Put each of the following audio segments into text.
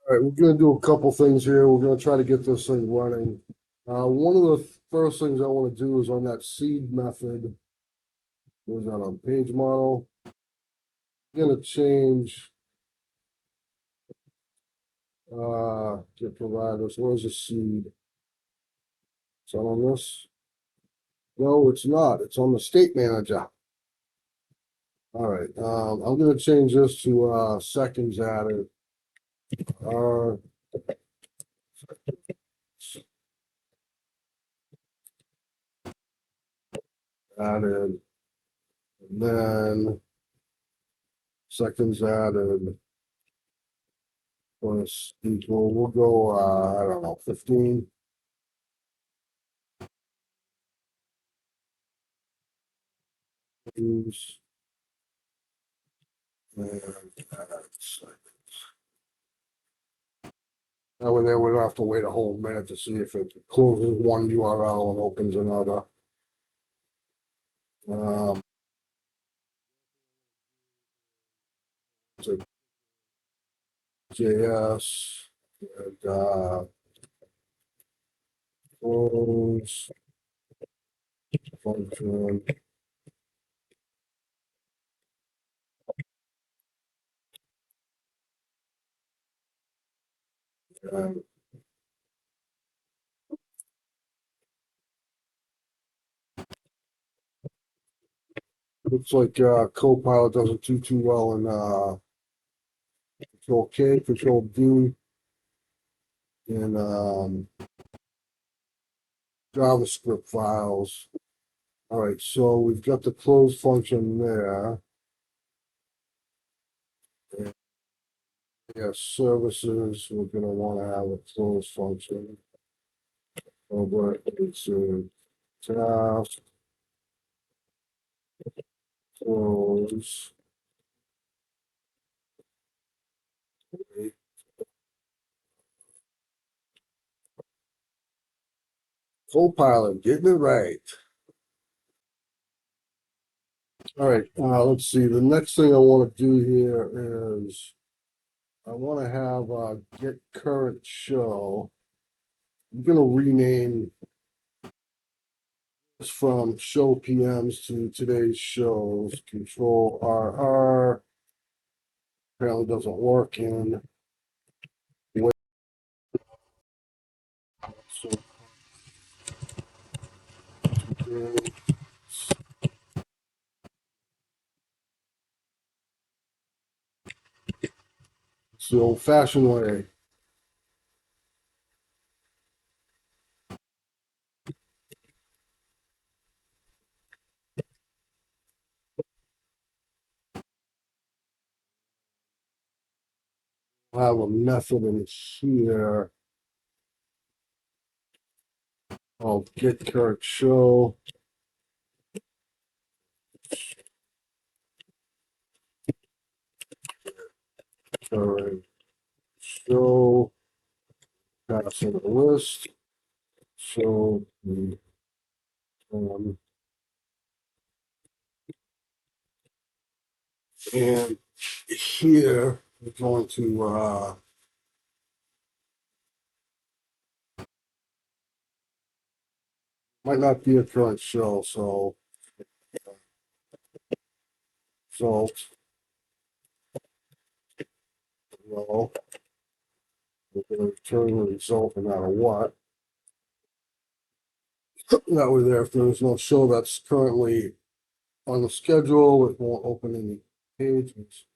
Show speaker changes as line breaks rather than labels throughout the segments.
All right, we're gonna do a couple things here. We're gonna try to get this thing running. One of the first things I want to do is on that seed method. Was that on page model? I'm gonna change get providers. Where's the seed? Is that on this? No, it's not. It's on the state manager. All right. I'm gonna change this to seconds added. Uh added, and then seconds added plus equal. We'll go I don't know, 15. Use and add seconds. That way there we don't have to wait a whole minute to see if it closes one URL and opens another. Um, so JS and close function. And looks like Copilot doesn't do too well in Control K, Control D, in JavaScript files. All right, so we've got the close function there. And yeah, services, we're gonna want to have a close function over into task, close. Copilot, getting it right. All right, let's see. The next thing I want to do here is I want to have get current show. I'm gonna rename this from show PMs to today's shows. Control RR. Apparently doesn't work in. So, it's the old-fashioned way. I have a method in here. I'll get current show. Current show. Pass in the list. So um, and here we're going to might not be a current show, so result well, we're going to return the result no matter what. That way there, if there's no show that's currently on the schedule, it won't open any pages.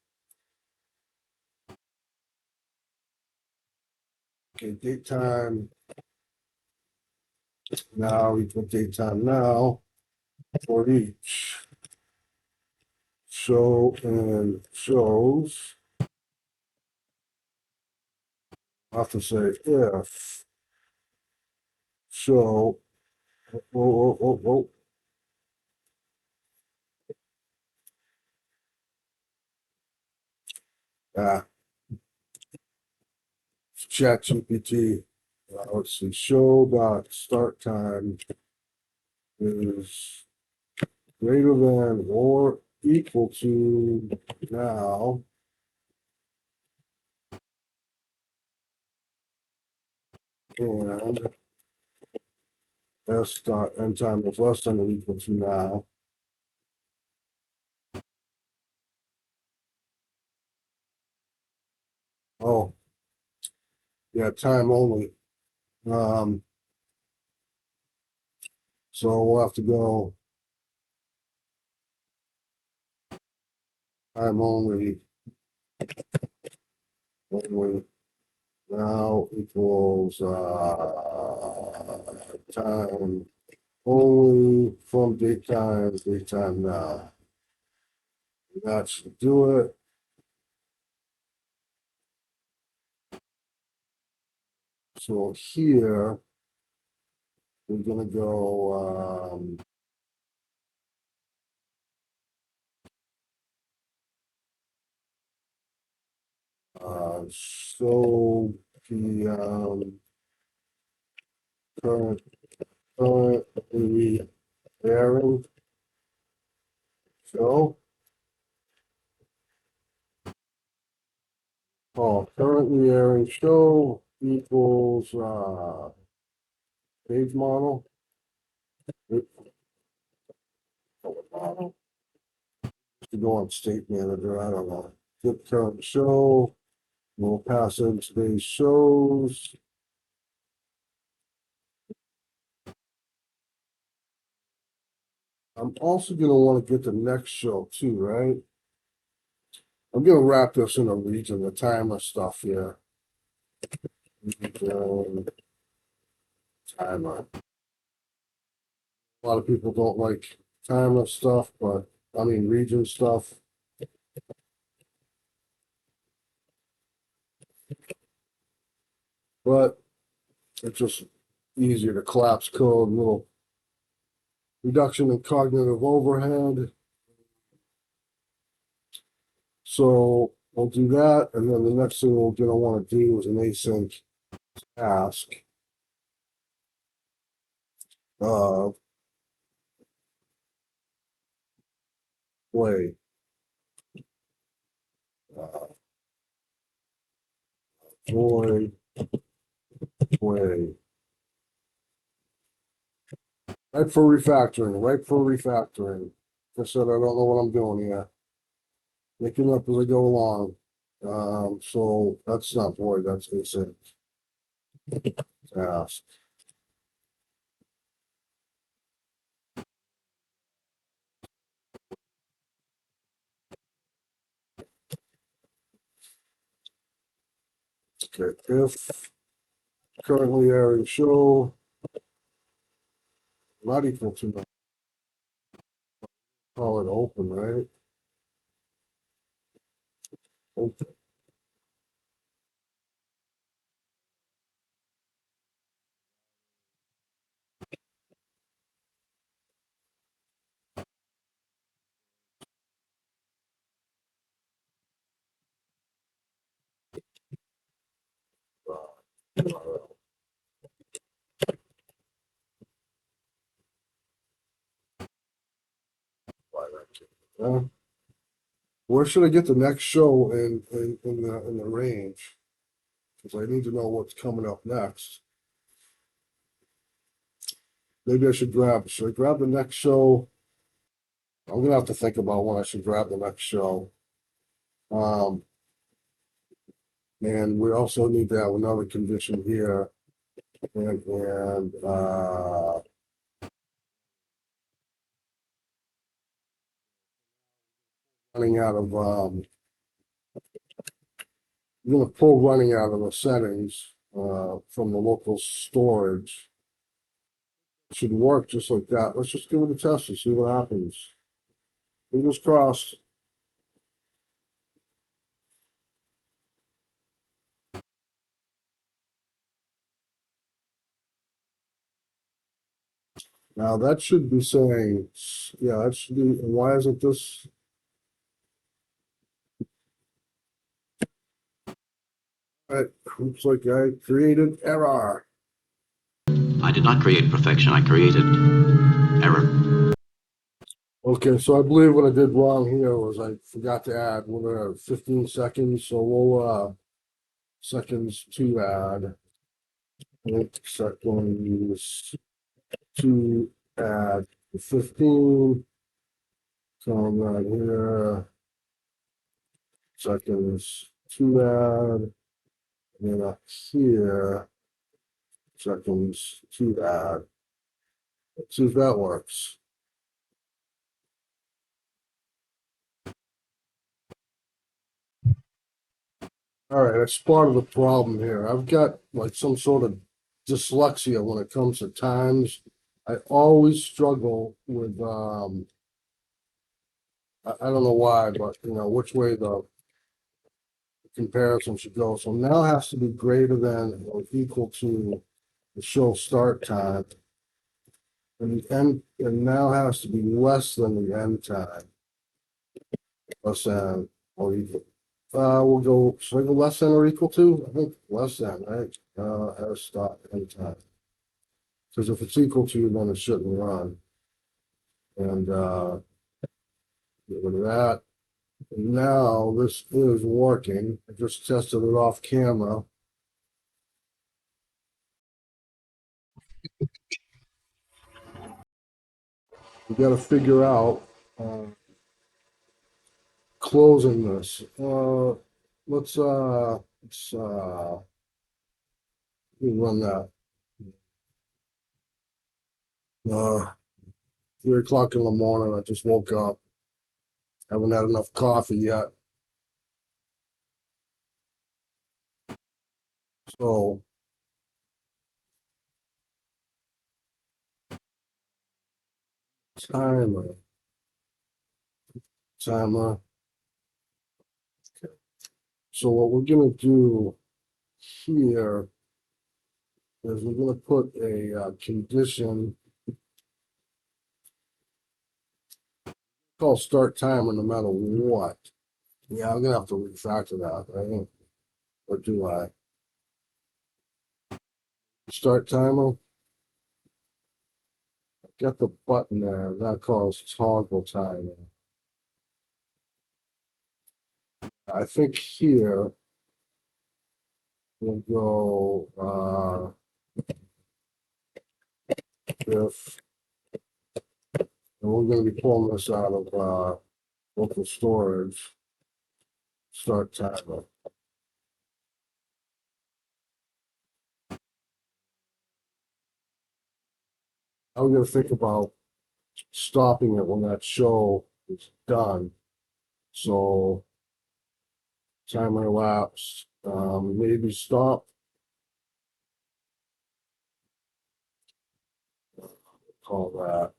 Okay, date time. Now we put date time now for each show and shows. I have to say if show. Whoa. Ah, Chat GPT. Let's see. Show dot start time is greater than or equal to now. And S dot end time is less than or equal to now. Oh, yeah, time only. So we'll have to go time only now equals time only from daytime now. That should do it. So here we're gonna go show the currently airing show. Oh, currently airing show equals page model. Model. To go on state manager, I don't know. Get current show. We'll pass in today's shows. I'm also gonna want to get the next show too, right? I'm gonna wrap this in a region, the timer stuff here. Timer. A lot of people don't like timer stuff, but I mean region stuff. But it's just easier to collapse code, little reduction in cognitive overhead. So we'll do that, and then the next thing we're gonna want to do is an async ask. Play. Void. Play. Right for refactoring. Right for refactoring. I said I don't know what I'm doing here. Making up as I go along. So that's not void. That's async. Ask. Okay, if currently airing show not equal to, call it open, right? Open. Uh, where should I get the next show in the range? Because I need to know what's coming up next. Maybe I should I grab the next show? I'm gonna have to think about when I should grab the next show. Um, and we also need to have another condition here. And running out of I'm gonna pull running out of the settings from the local storage. It should work just like that. Let's just give it a test and see what happens. Fingers crossed. Now that should be saying, yeah, that should be, why isn't this? It looks like I created error.
I did not create perfection, I created error.
Okay, so I believe what I did wrong here was I forgot to add, we're at 15 seconds, so we'll, seconds to add. seconds to add 15. Come right here. Seconds to add. And then up here, seconds to add. Let's see if that works. All right, I spotted the problem here. I've got like some sort of dyslexia when it comes to times. I always struggle with I don't know why, but which way the comparison should go. So now has to be greater than or equal to the show start time. And the end and now has to be less than the end time. Less than or equal. We'll go, should I go less than or equal to? I think less than, right? As start end time. Because if it's equal to, then it shouldn't run. And get rid of that. And now this is working. I just tested it off camera. We got to figure out closing this. Let's let me run that. 3 o'clock in the morning. I just woke up. Haven't had enough coffee yet. So timer. Timer. So what we're gonna do here is we're gonna put a condition called start timer no matter what. Yeah, I'm gonna have to refactor that, right? Or do I? Start timer. Get the button there. That calls toggle timer. I think here we'll go if and we're gonna be pulling this out of local storage. Start timer. I'm gonna think about stopping it when that show is done. So timer elapsed. Maybe stop. Call that.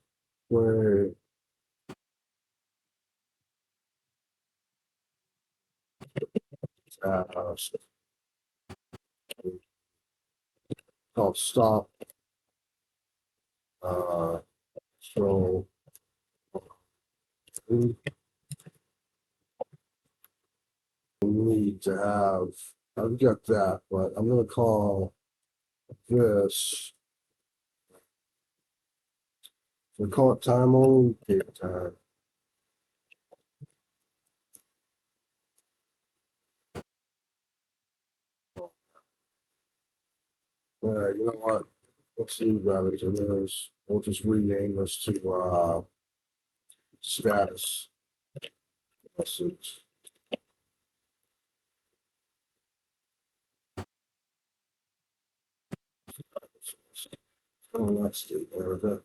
Wait. Called stop. So we need to have. I've got that, but I'm gonna call this. We call it time only. Date time. All right, you know what? Let's leave that as it is. We'll just rename this to status message. Oh, that's the there that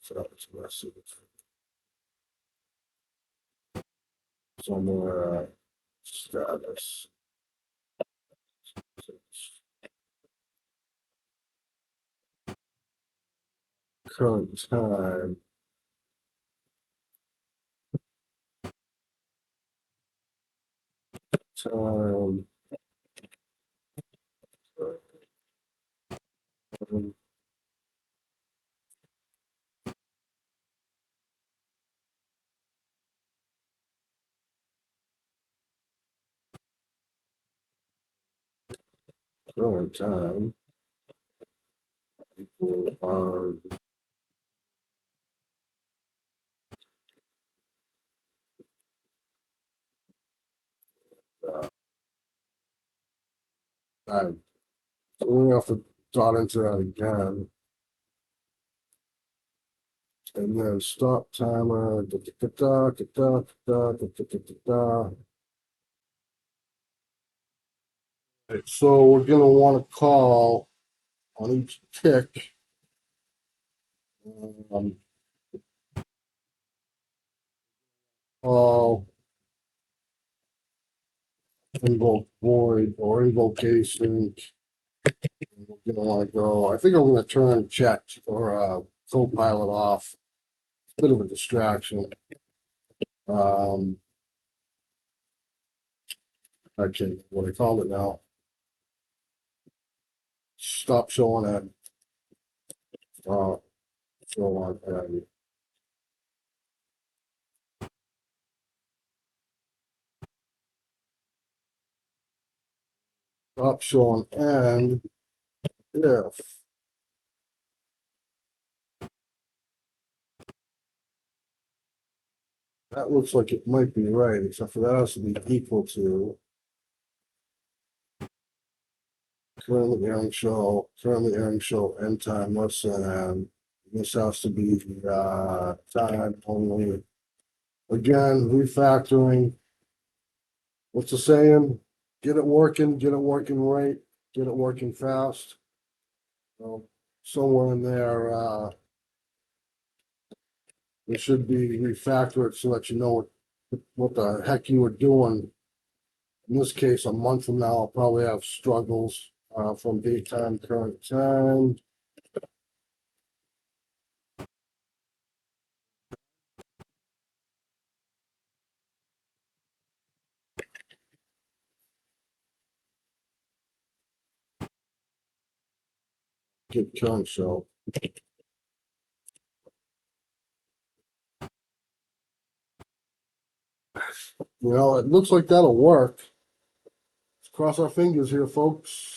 status message. Somewhere status. Current time. Time. Current time. Equal time. So we have to start into that again. And then stop timer. Da, da, da, da, da, da, da, da, da, da, da. Right, so we're gonna want to call on each tick. Call invoke void or invocation. We're gonna want to go. I think I'm gonna turn chat or Copilot off. Bit of a distraction. Okay, what I call it now. Stop showing that. So on. Stop showing and if that looks like it might be right, except for that has to be equal to currently airing show end time less than this has to be time only. Again, refactoring. What's the saying? Get it working right, get it working fast. So somewhere in there, it should be refactored so that you know what the heck you were doing. In this case, a month from now, I'll probably have struggles from daytime current time. Get current show. You know, it looks like that'll work. Let's cross our fingers here, folks.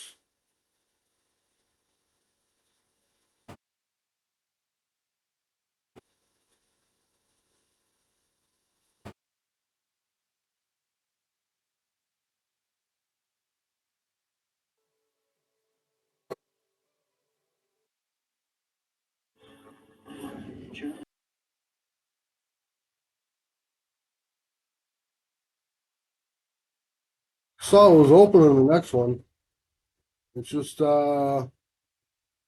Saw it was open in the next one. It's just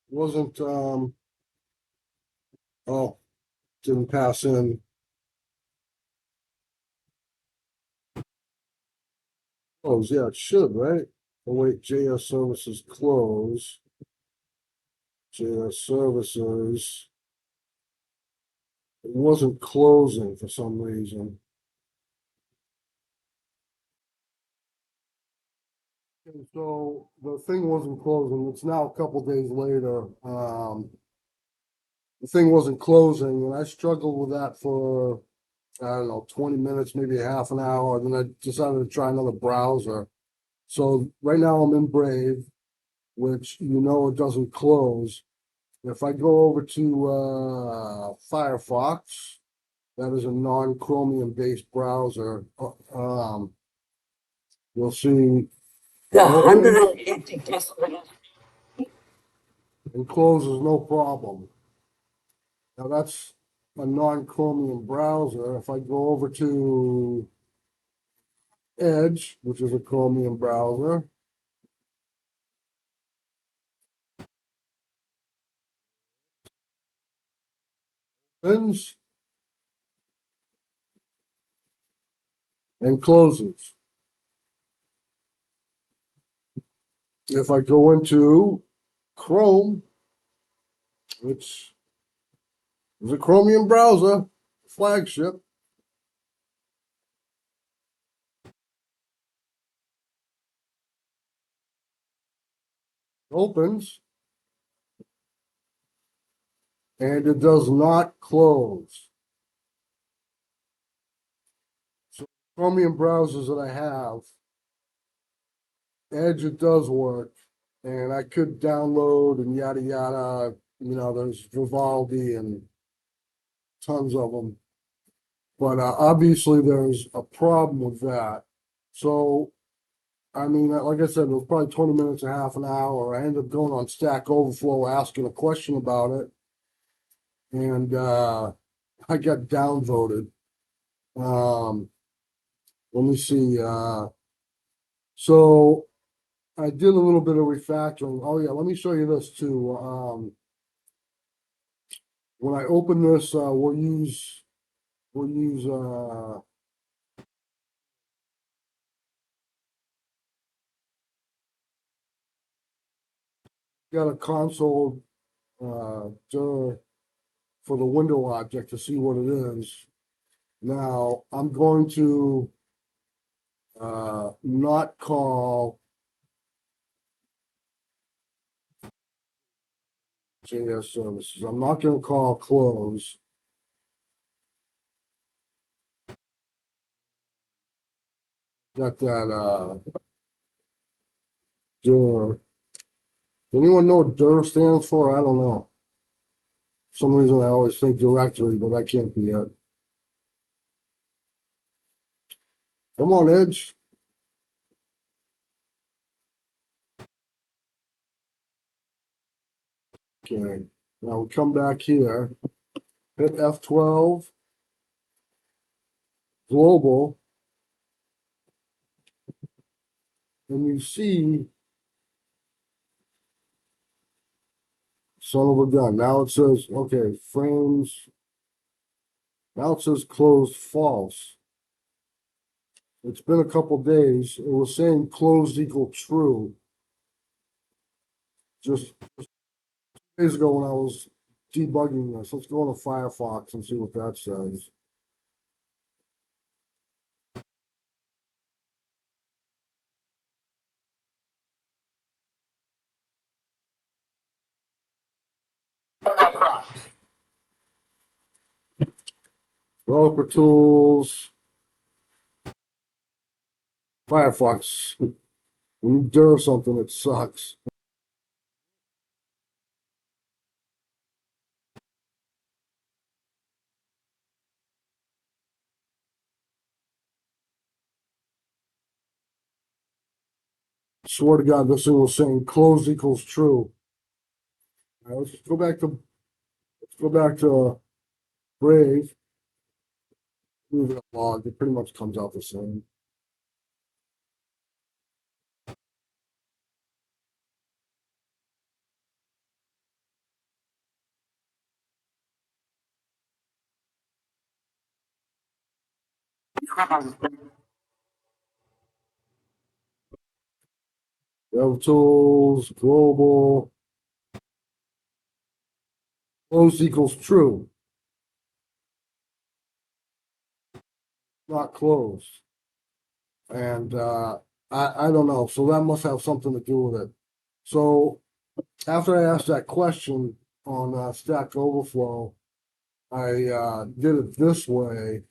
wasn't oh, didn't pass in. Close, yeah, it should, right? Oh wait, JS services close. JS services. It wasn't closing for some reason. And so the thing wasn't closing. It's now a couple days later. The thing wasn't closing, and I struggled with that for I don't know, 20 minutes, maybe a half an hour. Then I decided to try another browser. So right now I'm in Brave, which you know it doesn't close. If I go over to Firefox, that is a non-Chromium based browser. You'll see
The
open
150 decibel.
and closes no problem. Now that's a non-Chromium browser. If I go over to Edge, which is a Chromium browser, opens and closes. If I go into Chrome, which is a Chromium browser, flagship, opens, and it does not close. So Chromium browsers that I have, Edge, it does work, and I could download and yada yada. You know, there's Vivaldi and tons of them, but obviously there's a problem with that. So I mean, like I said, it was probably 20 minutes, a half an hour. I ended up going on Stack Overflow, asking a question about it. And I got downvoted. Um, let me see. So I did a little bit of refactoring. Oh yeah, let me show you this too. When I open this, we'll use got a console dir for the window object to see what it is. Now I'm going to not call JS services. I'm not going to call close. Got that dir. Anyone know what dir stands for? I don't know. For some reason I always think directory, but that can't be it. Come on, Edge. Okay. Now we come back here. Hit F12. Global. And you see, son of a gun. Now it says, okay, frames. Now it says closed false. It's been a couple days. It was saying closed equal true. Just days ago when I was debugging this. Let's go into Firefox and see what that says. Developer tools. Firefox. When you dir something, it sucks. Swear to God, this thing was saying closed equals true. All right, let's go back to Brave. Move it log. It pretty much comes out the same. Dev tools, global, closed equals true, not closed. And I don't know. So that must have something to do with it. So after I asked that question on Stack Overflow, I did it this way.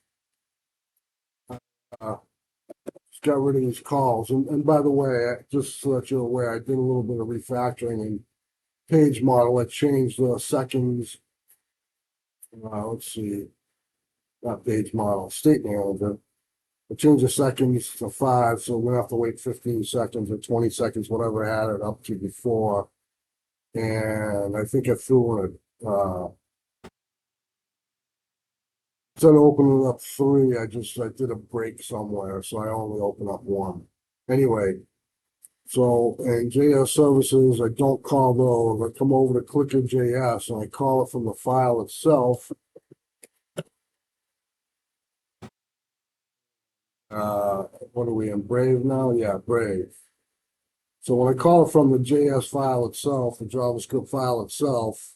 Uh, just got rid of these calls. And by the way, just so that you're aware, I did a little bit of refactoring and page model. I changed the seconds. Let's see, not page model, state manager. I changed the seconds to 5, so we're gonna have to wait 15 seconds or 20 seconds, whatever I had it up to before. And I think I threw it, instead of opening up 3, I did a break somewhere, so I only open up 1. Anyway, so in JS services, I don't call those. I come over to Clicker.js and I call it from the file itself. What are we in Brave now? Yeah, Brave. So when I call it from the JS file itself, the JavaScript file itself,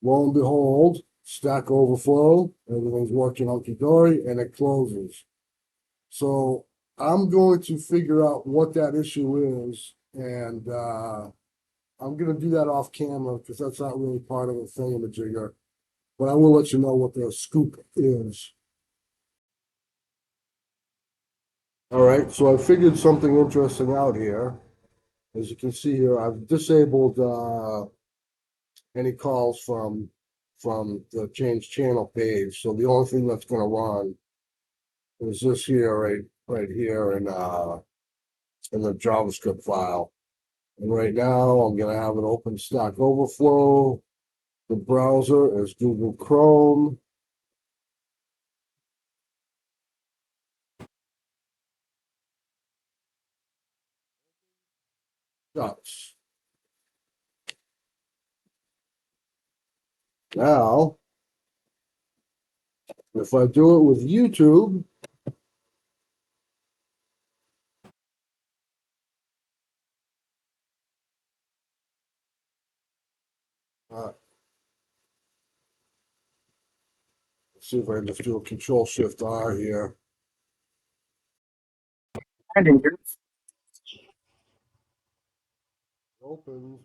lo and behold, Stack Overflow, everything's working hunky-dory, and it closes. So I'm going to figure out what that issue is, and I'm going to do that off camera because that's not really part of the thingamajigger. But I will let you know what the scoop is. All right, so I figured something interesting out here. As you can see here, I've disabled any calls from the change channel page. So the only thing that's going to run is this here, right here, and in the JavaScript file. And right now, I'm gonna have it open Stack Overflow. The browser is Google Chrome. Shuts. Now, if I do it with YouTube, let's see if I can just do a Control-Shift-R here. Opens.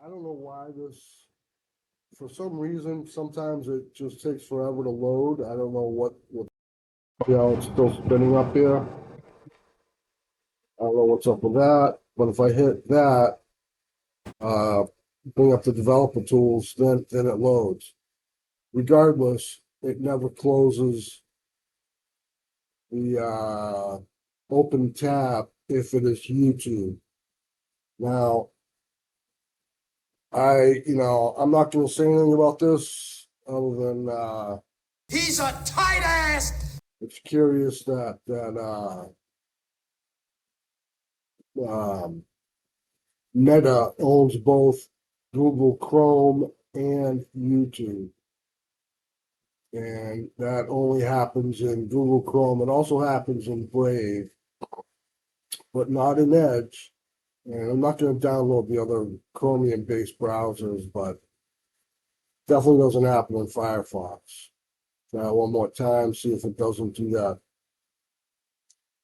I don't know why this, for some reason, sometimes it just takes forever to load. I don't know what, yeah, it's still spinning up here. I don't know what's up with that, but if I hit that, bring up the developer tools, then it loads. Regardless, it never closes the open tab if it is YouTube. Now, I'm not gonna say anything about this other than
He's a tight ass.
it's curious that Meta owns both Google Chrome and YouTube. And that only happens in Google Chrome. It also happens in Brave, but not in Edge. And I'm not going to download the other Chromium-based browsers, but definitely doesn't happen in Firefox. Try one more time, see if it doesn't do that.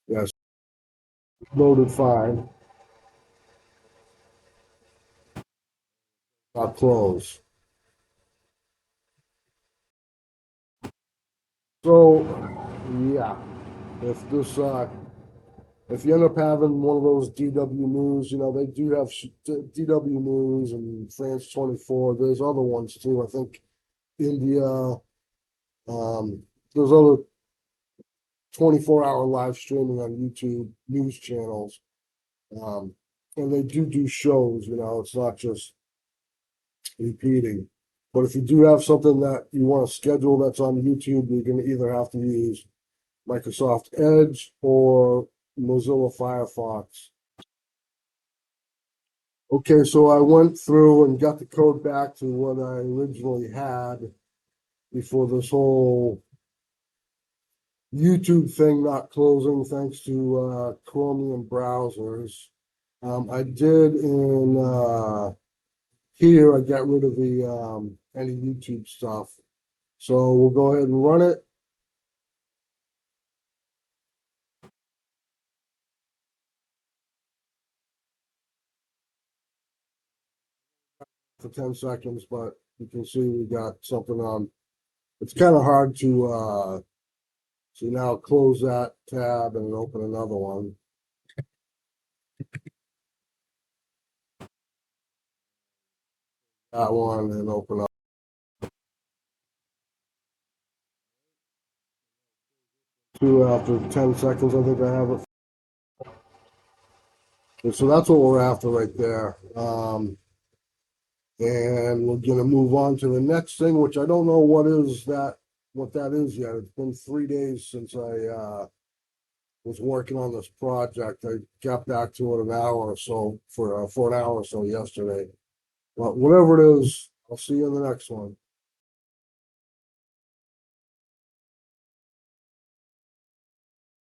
Yes, loaded fine. Not close. So, yeah, if this, if you end up having one of those DW News, they do have DW News and France 24. There's other ones too. I think India. There's other 24-hour live streaming on YouTube news channels. And they do shows, it's not just repeating. But if you do have something that you want to schedule that's on YouTube, you're going to either have to use Microsoft Edge or Mozilla Firefox. Okay, so I went through and got the code back to what I originally had before this whole YouTube thing not closing thanks to Chromium browsers. I did in here, I got rid of the any YouTube stuff. So we'll go ahead and run it. For 10 seconds, but you can see we got something on. It's kind of hard to so now close that tab and open another one. That one and open up. Two after 10 seconds, I think I have it. And so that's what we're after right there. And we're gonna move on to the next thing, which I don't know what that is yet. It's been 3 days since I was working on this project. I got back to it an hour or so for an hour or so yesterday. But whatever it is, I'll see you in the next one.